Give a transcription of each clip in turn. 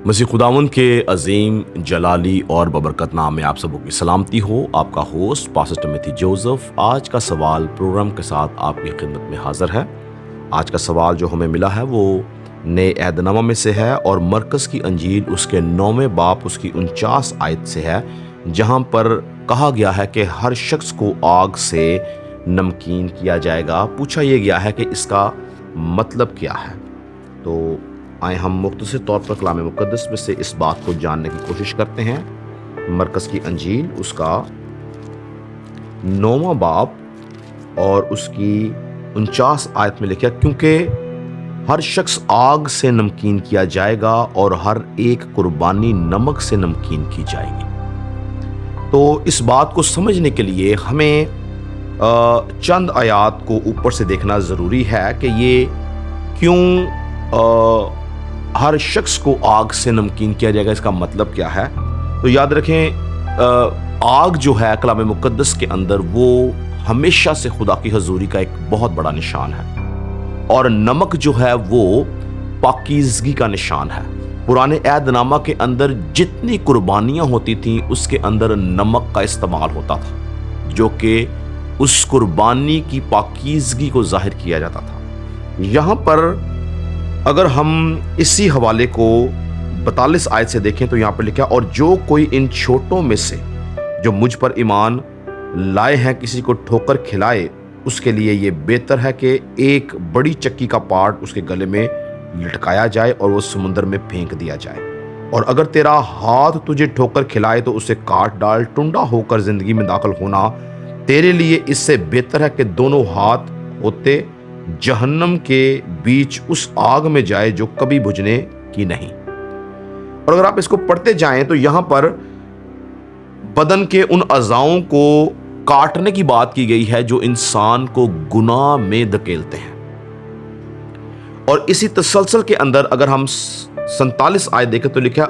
मसीह खुदावंद के अजीम जलाली और बबरकत नाम में आप सबों की सलामती हो। आपका होस्ट पास्टर टिमोथी जोसेफ आज का सवाल प्रोग्राम के साथ आपकी खिदमत में हाजिर है। आज का सवाल जो हमें मिला है वो नए अहदनामा में से है और मरकज़ की अंजील उसके 9वें बाब उसकी 49 आयत से है, जहाँ पर कहा गया है कि हर शख्स को आग से नमकीन किया जाएगा। पूछा यह गया है कि इसका मतलब क्या है। तो आए हम मुख्तसर तौर पर कलाम मुक़द्दस में से इस बात को जानने की कोशिश करते हैं। मरकज़ की अंजील उसका 9वां बाब और उसकी 49 आयत में लिखा, क्योंकि हर शख्स आग से नमकीन किया जाएगा और हर एक कुर्बानी नमक से नमकीन की जाएगी। तो इस बात को समझने के लिए हमें चंद आयात को ऊपर से देखना ज़रूरी है कि ये क्यों हर शख्स को आग से नमकीन किया जाएगा, इसका मतलब क्या है। तो याद रखें, आग जो है कलाम मुक़द्दस के अंदर वो हमेशा से खुदा की हजूरी का एक बहुत बड़ा निशान है, और नमक जो है वो पाकीज़गी का निशान है। पुराने अहदनामा के अंदर जितनी कुर्बानियाँ होती थीं उसके अंदर नमक का इस्तेमाल होता था, जो कि उस कुर्बानी की पाकीज़गी को जाहिर किया जाता था। यहाँ पर अगर हम इसी हवाले को 42 आयत से देखें तो यहाँ पर लिखा, और जो कोई इन छोटों में से जो मुझ पर ईमान लाए हैं किसी को ठोकर खिलाए, उसके लिए ये बेहतर है कि एक बड़ी चक्की का पार्ट उसके गले में लटकाया जाए और वो समुद्र में फेंक दिया जाए। और अगर तेरा हाथ तुझे ठोकर खिलाए तो उसे काट डाल। टुंडा होकर जिंदगी में दाखिल होना तेरे लिए इससे बेहतर है कि दोनों हाथ होते जहन्नम के बीच उस आग में जाए जो कभी बुझने की नहीं। और अगर आप इसको पढ़ते जाएं तो यहां पर बदन के उन अज़ाओं को काटने की बात की गई है जो इंसान को गुनाह में धकेलते हैं। और इसी तसलसल के अंदर अगर हम 47 आयत देखें तो लिखा,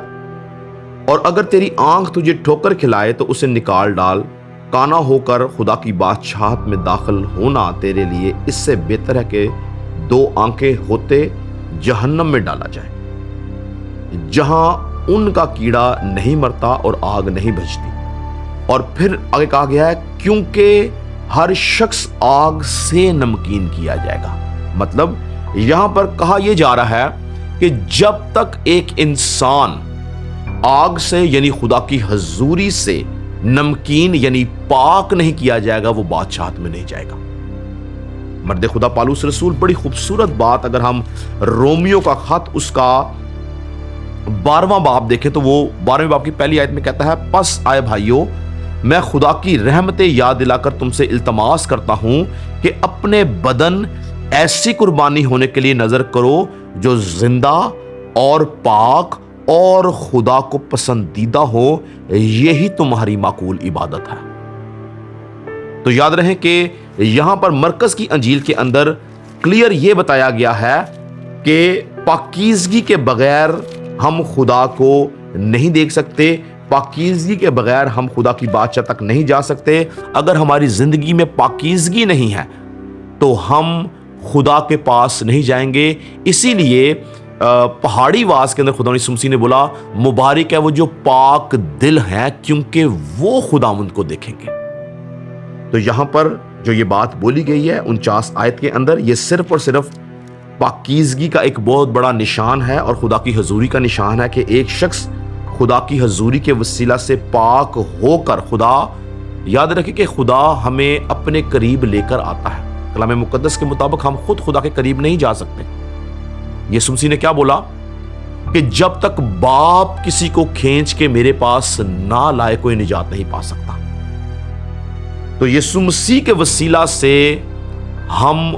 और अगर तेरी आंख तुझे ठोकर खिलाए तो उसे निकाल डाल। काना होकर खुदा की बादशाहत में दाखिल होना तेरे लिए इससे बेहतर है कि 2 आंखें होते जहन्नम में डाला जाए, जहां उनका कीड़ा नहीं मरता और आग नहीं बुझती। और फिर आगे कहा गया है, क्योंकि हर शख्स आग से नमकीन किया जाएगा। मतलब यहां पर कहा यह जा रहा है कि जब तक एक इंसान आग से यानी खुदा की हजूरी से नमकीन यानी पाक नहीं किया जाएगा, वो बादशाहत में नहीं जाएगा। मर्द खुदा पालूस रसूल बड़ी खूबसूरत बात, अगर हम रोमियो का खत उसका 12वां बाब देखें तो वो 12वें बाब की पहली आयत में कहता है, पस आए भाइयों, मैं खुदा की रहमतें याद दिलाकर तुमसे इल्तमास करता हूं कि अपने बदन ऐसी कुर्बानी होने के लिए नजर करो जो जिंदा और पाक और खुदा को पसंदीदा हो, यही तुम्हारी माकूल इबादत है। तो याद रहे कि यहां पर मरकज़ की अंजील के अंदर क्लियर यह बताया गया है कि पाकीज़गी के बगैर हम खुदा को नहीं देख सकते, पाकीज़गी के बगैर हम खुदा की बादशाह तक नहीं जा सकते। अगर हमारी जिंदगी में पाकीज़गी नहीं है तो हम खुदा के पास नहीं जाएंगे। इसीलिए पहाड़ी वास के अंदर खुदा ने बोला, मुबारक है वो जो पाक दिल हैं, क्योंकि वो खुदावंद को देखेंगे। तो यहां पर जो ये बात बोली गई है 49 आयत के अंदर, ये सिर्फ और सिर्फ पाकीज़गी का एक बहुत बड़ा निशान है और खुदा की हजूरी का निशान है कि एक शख्स खुदा की हजूरी के वसीला से पाक होकर, खुदा याद रखे कि खुदा हमें अपने करीब लेकर आता है। कलाम मुक़द्दस के मुताबिक हम खुद खुदा के करीब नहीं जा सकते। यीशु मसीह ने क्या बोला कि जब तक बाप किसी को खींच के मेरे पास ना लाए कोई निजात नहीं पा सकता। तो यीशु मसीह के वसीला से हम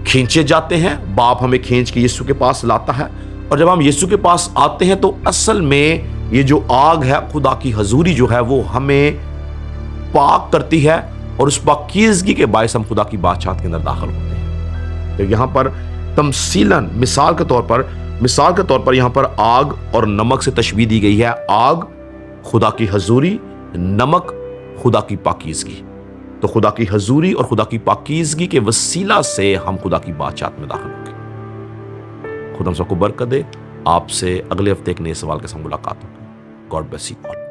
खींचे जाते हैं, बाप हमें खींच के यीशु के पास लाता है। और जब हम यीशु के पास आते हैं तो असल में ये जो आग है खुदा की हजूरी जो है वो हमें पाक करती है, और उस पाकीज़गी के बायस हम खुदा की बादशाहत के अंदर दाखिल होते हैं। तो यहाँ पर तमसीलन मिसाल के तौर पर यहाँ पर आग और नमक से तशबीह दी गई है। आग खुदा की हजूरी, नमक खुदा की पाकीज़गी। तो खुदा की हजूरी और खुदा की पाकीज़गी के वसीला से हम खुदा की बादशाहत में दाखिल होंगे। खुदा हम सबको बरकत दे। آپ سے اگلے ہفتے ایک نئے سوال کے ساتھ ملاقات ہوگی. God bless you all.